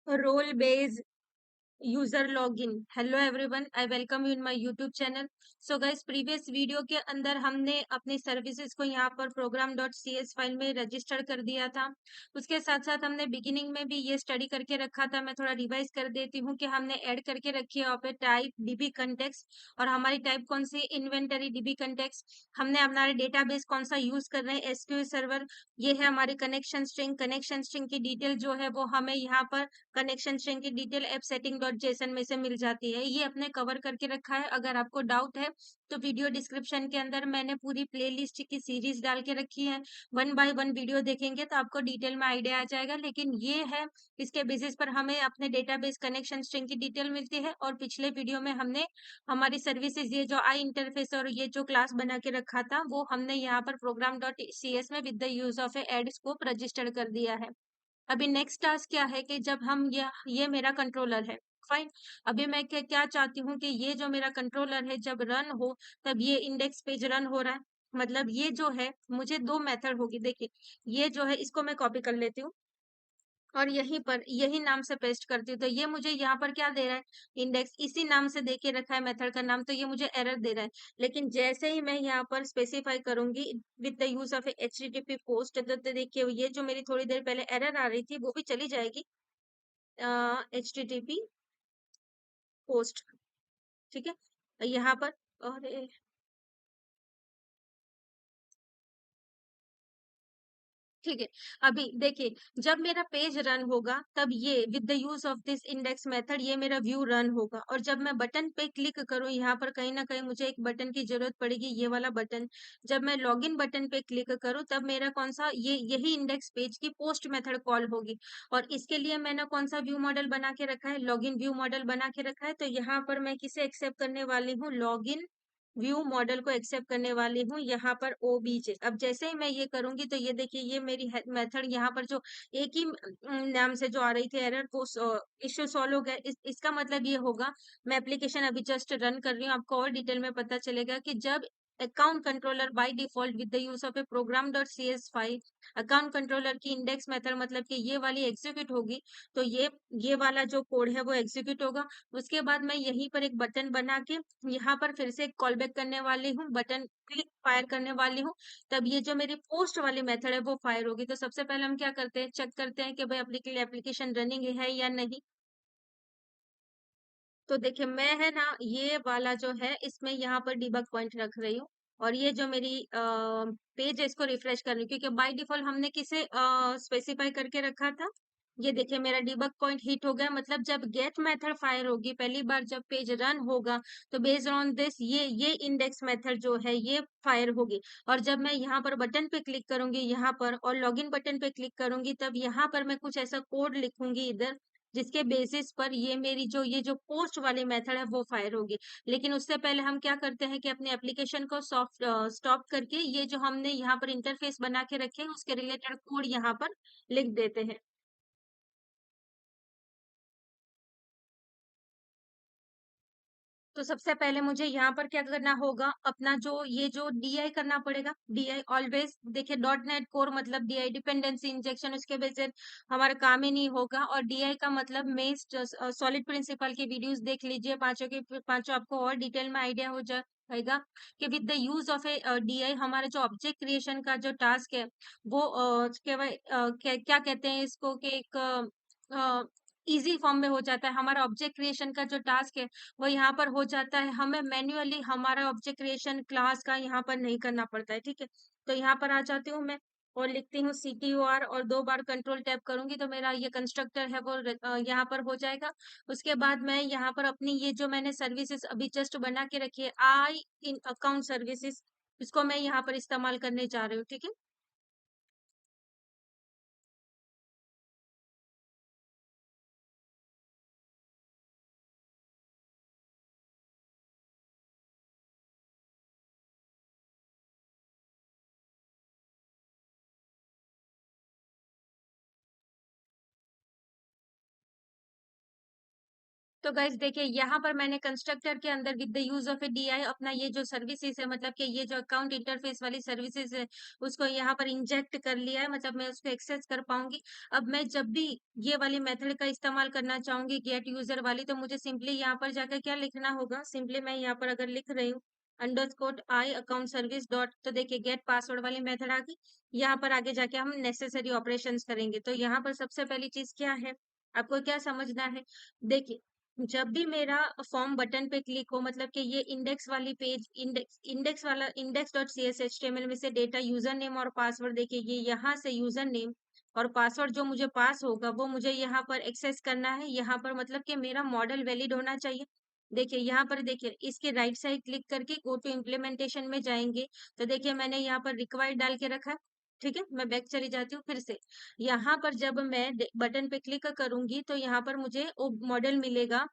role based user login. Hello everyone, I welcome you in my YouTube channel. So guys, previous video के अंदर हमने अपनी services को यहाँ पर program dot C S file में रजिस्टर कर दिया था। उसके साथ साथ हमने बिगिनिंग में भी ये स्टडी करके रखा था। मैं थोड़ा रिवाइज कर देती हूँ कि हमने ऐड करके रखी है यहाँ पे टाइप डीबी कंटेक्स्ट, और हमारी टाइप कौन सी, इन्वेंटरी डीबी कंटेक्स्ट। हमने हमारे डेटाबेस कौन सा यूज कर रहे हैं, एसक्यूएल सर्वर। ये है हमारी कनेक्शन स्ट्रिंग की डिटेल जो है वो हमें यहाँ पर कनेक्शन स्ट्रिंग की detail app setting dot JSON में से मिल जाती है। ये अपने कवर करके रखा है। अगर आपको डाउट है तो वीडियो डिस्क्रिप्शन के अंदर मैंने पूरी प्लेलिस्ट की सीरीज डाल के रखी है। वन बाय वन वीडियो देखेंगे तो आपको डिटेल में आइडिया आ जाएगा। लेकिन ये है, इसके बेसिस पर हमें अपने डेटाबेस कनेक्शन स्ट्रिंग की डिटेल मिलती है। और पिछले वीडियो में हमने हमारी सर्विसेज, ये जो आई इंटरफेस और ये जो क्लास बना के रखा था, वो हमने यहाँ पर प्रोग्राम डॉट सी एस में with the use of a add scope register कर दिया है। अभी नेक्स्ट टास्क क्या है कि जब हम ये मेरा कंट्रोलर है, फाइन। अभी मैं क्या क्या चाहती हूँ कि ये जो मेरा कंट्रोलर है जब रन हो, तब ये इंडेक्स पेज रन हो रहा है। मतलब ये जो है, मुझे दो मेथड होगी। देखिए, ये जो है इसको मैं कॉपी कर लेती हूँ और यहीं पर यही नाम से पेस्ट करती हूँ। तो ये मुझे यहाँ पर क्या दे रहा है, इंडेक्स इसी नाम से दे के रखा है मेथड का नाम, तो ये मुझे एरर दे रहा है। लेकिन जैसे ही मैं यहाँ पर स्पेसिफाई करूंगी with the use of H T T P post, तो देखिए ये जो मेरी थोड़ी देर पहले एरर आ रही थी वो भी चली जाएगी। H T T P post, ठीक है यहाँ पर। और ठीक है, अभी देखिए, जब मेरा पेज रन होगा तब ये with the use of this index method ये मेरा व्यू रन होगा। और जब मैं बटन पे क्लिक करूं, यहाँ पर कहीं ना कहीं मुझे एक बटन की जरूरत पड़ेगी, ये वाला बटन। जब मैं लॉगिन बटन पे क्लिक करूं तब मेरा कौन सा, ये यही इंडेक्स पेज की पोस्ट मेथड कॉल होगी। और इसके लिए मैंने कौन सा व्यू मॉडल बना के रखा है, लॉगिन व्यू मॉडल बना के रखा है। तो यहाँ पर मैं किसे एक्सेप्ट करने वाली हूँ, लॉगिन व्यू मॉडल को एक्सेप्ट करने वाली हूँ यहाँ पर ओबीजे। अब जैसे ही मैं ये करूंगी तो ये देखिए, ये मेरी मेथड यहाँ पर जो एक ही नाम से जो आ रही थी एरर, वो इश्यू सॉल्व हो गया। इसका मतलब ये होगा, मैं एप्लीकेशन अभी जस्ट रन कर रही हूँ, आपको और डिटेल में पता चलेगा कि जब account controller by default with the use of a program dot C S file, account controller की इंडेक्स मेथड मतलब कि ये वाली एग्जीक्यूट होगी, तो ये वाला जो कोड है वो एग्जीक्यूट होगा। उसके बाद मैं यहीं पर एक बटन बना के यहाँ पर फिर से कॉल बैक करने वाली हूँ, बटन क्लिक फायर करने वाली हूँ। तब ये जो मेरी पोस्ट वाली मेथड है वो फायर होगी। तो सबसे पहले हम क्या करते हैं, चेक करते हैं कि भाई एप्लीकेशन रनिंग है या नहीं। तो देखिए, मैं है ना ये वाला जो है इसमें यहाँ पर डिबग पॉइंट रख रही हूँ। और ये जो मेरी पेज है इसको रिफ्रेश कर रही हूँ, क्योंकि बाय डिफॉल्ट हमने किसे स्पेसिफाई करके रखा था। ये देखिए, मेरा डिबग पॉइंट हिट हो गया। मतलब जब गेट मेथड फायर होगी पहली बार, जब पेज रन होगा, तो बेस्ड ऑन दिस ये इंडेक्स मेथड जो है ये फायर होगी। और जब मैं यहाँ पर बटन पे क्लिक करूंगी यहाँ पर और लॉगिन बटन पे क्लिक करूंगी, तब यहाँ पर मैं कुछ ऐसा कोड लिखूंगी इधर, जिसके बेसिस पर ये जो पोस्ट वाली मेथड है वो फायर होगी। लेकिन उससे पहले हम क्या करते हैं कि अपने एप्लीकेशन को सॉफ्ट स्टॉप करके ये जो हमने यहाँ पर इंटरफेस बना के रखे हैं उसके रिलेटेड कोड यहाँ पर लिख देते हैं। तो सबसे पहले मुझे यहाँ पर क्या करना होगा, अपना जो डीआई करना पड़ेगा। डीआई ऑलवेज देखिए, डॉट नेट कोर मतलब डीआई डिपेंडेंसी इंजेक्शन, उसके बगैर हमारा काम ही नहीं होगा। और डीआई का मतलब मेस्ट सॉलिड प्रिंसिपल की वीडियोस देख लीजिए, पांचों के पांचों, आपको और डिटेल में आइडिया हो जाएगा कि with the use of A DI हमारा जो ऑब्जेक्ट क्रिएशन का जो टास्क है वो क्या कहते हैं इसको, कि एक इजी फॉर्म में हो जाता है। हमारा ऑब्जेक्ट क्रिएशन का जो टास्क है वो यहाँ पर हो जाता है, हमें मैन्युअली हमारा ऑब्जेक्ट क्रिएशन क्लास का यहाँ पर नहीं करना पड़ता है, ठीक है। तो यहाँ पर आ जाती हूँ मैं और लिखती हूँ CTOR और दो बार कंट्रोल टैप करूंगी तो मेरा ये कंस्ट्रक्टर है वो यहाँ पर हो जाएगा। उसके बाद मैं यहाँ पर अपनी ये जो मैंने सर्विसेज अभी जस्ट बना के रखी है, आई इन अकाउंट सर्विसेज, इसको मैं यहाँ पर इस्तेमाल करने जा रही हूँ, ठीक है। तो गाइस देखिए यहाँ पर मैंने कंस्ट्रक्टर के अंदर with the use of A DI अपना ये जो सर्विसेज है, मतलब कि ये जो अकाउंट इंटरफेस वाली सर्विसेज है, उसको यहाँ पर इंजेक्ट कर लिया है, मतलब मैं उसको एक्सेस कर पाऊंगी। अब मैं जब भी ये वाली मेथड का इस्तेमाल करना चाहूंगी गेट यूजर वाली, तो मुझे सिंपली यहाँ पर जाकर क्या लिखना होगा, सिंपली मैं यहाँ पर अगर लिख रही हूँ underscore I account service dot, तो देखिए गेट पासवर्ड वाली मेथड आ गई। यहाँ पर आगे जाके हम नेसेसरी ऑपरेशंस करेंगे। तो यहाँ पर सबसे पहली चीज क्या है, आपको क्या समझना है, देखिए जब भी मेरा फॉर्म बटन पे क्लिक हो, मतलब कि ये इंडेक्स वाली पेज, इंडेक्स वाला index dot C S H T M L में से डेटा यूजर नेम और पासवर्ड, देखिए ये यहाँ से यूजर नेम और पासवर्ड जो मुझे पास होगा वो मुझे यहाँ पर एक्सेस करना है। यहाँ पर मतलब कि मेरा मॉडल वैलिड होना चाहिए। देखिए यहाँ पर देखिए इसके राइट साइड क्लिक करके गो टू इम्प्लीमेंटेशन में जाएंगे, तो देखिए मैंने यहाँ पर रिक्वायर्ड डाल के रखा है। ठीक है, मैं बैक चली जाती हूँ फिर से। यहाँ पर जब मैं बटन पे क्लिक करूंगी तो यहाँ पर मुझे वो मॉडल मिलेगा।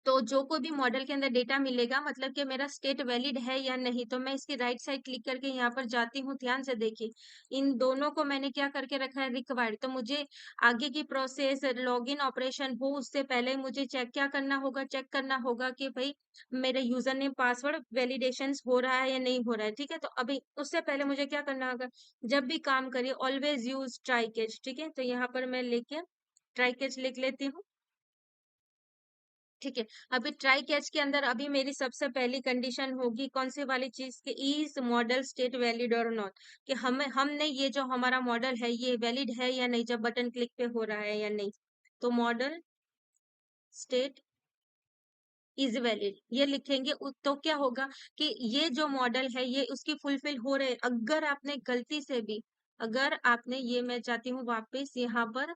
तो जो कोई भी मॉडल के अंदर डेटा मिलेगा, मतलब कि मेरा स्टेट वैलिड है या नहीं, तो मैं इसकी राइट साइड क्लिक करके यहाँ पर जाती हूँ। ध्यान से देखिए इन दोनों को मैंने क्या करके रखा है, रिक्वायर्ड। तो मुझे आगे की प्रोसेस लॉगिन ऑपरेशन हो उससे पहले मुझे चेक करना होगा कि भाई मेरे यूजर नेम पासवर्ड वैलिडेशन हो रहा है या नहीं हो रहा है। ठीक है, तो अभी उससे पहले मुझे क्या करना होगा, जब भी काम करिए ऑलवेज यूज ट्राई कैच। ठीक है, तो यहाँ पर मैं लेके ट्राई कैच लिख लेती हूँ। ठीक है, अभी ट्राई कैच के अंदर अभी मेरी सबसे पहली कंडीशन होगी कौन सी वाली चीज की, इज मॉडल स्टेट वैलिड और नॉट, कि हमने ये जो हमारा मॉडल है ये वैलिड है या नहीं, जब बटन क्लिक पे हो रहा है या नहीं। तो मॉडल स्टेट इज वैलिड ये लिखेंगे। तो क्या होगा कि ये जो मॉडल है ये उसकी फुलफिल हो रहे, अगर आपने गलती से भी, अगर आपने ये, मैं चाहती हूँ वापस यहाँ पर,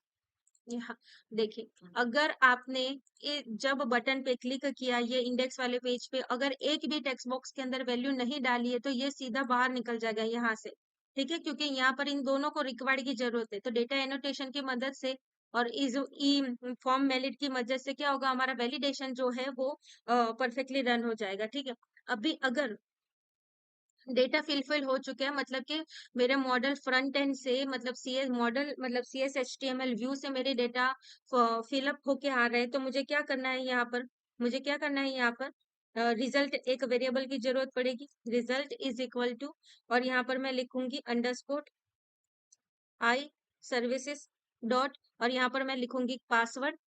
यहाँ देखिए अगर आपने ये जब बटन पे क्लिक किया ये इंडेक्स वाले पेज पे, अगर एक भी टेक्स्ट बॉक्स के अंदर वैल्यू नहीं डाली है तो ये सीधा बाहर निकल जाएगा यहाँ से। ठीक है, क्योंकि यहाँ पर इन दोनों को रिक्वायर्ड की जरूरत है। तो डेटा एनोटेशन की मदद से और इज ई फॉर्म वैलिड की मदद से क्या होगा, हमारा वैलिडेशन जो है वो परफेक्टली रन हो जाएगा। ठीक है, अभी अगर डेटा फिलफिल हो चुके हैं, मतलब कि मेरे मॉडल फ्रंट एंड से, मतलब सी एस मॉडल, मतलब C S H T M L view से मेरे डेटा फिलअप होके आ रहे हैं, तो मुझे क्या करना है यहाँ पर, मुझे क्या करना है यहाँ पर, रिजल्ट एक वेरिएबल की जरूरत पड़ेगी, रिजल्ट इज इक्वल टू, और यहाँ पर मैं लिखूंगी अंडरस्कोर आई सर्विसेज डॉट, और यहाँ पर मैं लिखूंगी पासवर्ड।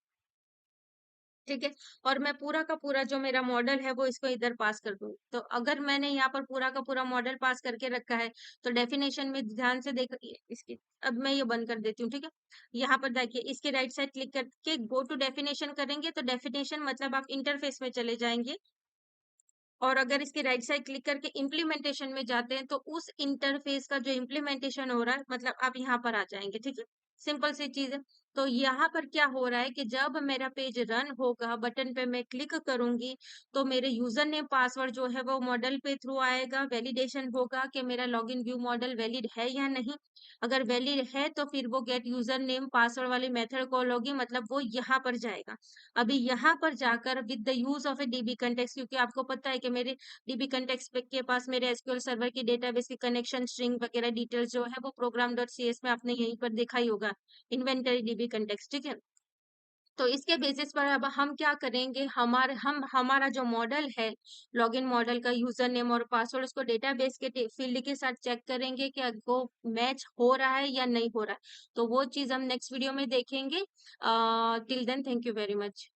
ठीक है, और मैं पूरा का पूरा जो मेरा मॉडल है वो इसको इधर पास कर दूंगी। तो अगर मैंने यहाँ पर पूरा का पूरा मॉडल पास करके रखा है, तो डेफिनेशन में ध्यान से देख इसकी, अब मैं ये बंद कर देती हूँ। ठीक है, यहाँ पर देखिए इसके राइट साइड क्लिक करके गो टू डेफिनेशन करेंगे, तो डेफिनेशन मतलब आप इंटरफेस में चले जाएंगे, और अगर इसकी राइट साइड क्लिक करके इम्प्लीमेंटेशन में जाते हैं तो उस इंटरफेस का जो इम्प्लीमेंटेशन हो रहा है, मतलब आप यहाँ पर आ जाएंगे। ठीक है, सिंपल सी चीज है। तो यहाँ पर क्या हो रहा है कि जब मेरा पेज रन होगा, बटन पे मैं क्लिक करूंगी, तो मेरे यूजर नेम पासवर्ड जो है वो मॉडल पे थ्रू आएगा, वैलिडेशन होगा कि मेरा लॉगिन व्यू मॉडल वैलिड है या नहीं। अगर वैलिड है तो फिर वो गेट यूजर नेम पासवर्ड वाली मेथड कॉल होगी, मतलब वो यहाँ पर जाएगा। अभी यहाँ पर जाकर with the use of A dB context, क्योंकि आपको पता है कि मेरे डीबी कंटेक्स के पास मेरे एसक्यूएल सर्वर की डेटाबेस की कनेक्शन स्ट्रिंग वगैरह डिटेल्स जो है वो प्रोग्राम डॉट सी एस में आपने यहीं पर देखा ही होगा, इन्वेंटरी डीबी कंटेक्स। ठीक है, तो इसके बेसिस पर अब हम क्या करेंगे, हमारा जो मॉडल है, लॉगिन मॉडल का यूजर नेम और पासवर्ड, उसको डेटाबेस के फील्ड के साथ चेक करेंगे कि वो मैच हो रहा है या नहीं हो रहा है। तो वो चीज हम नेक्स्ट वीडियो में देखेंगे। Till then thank you very much.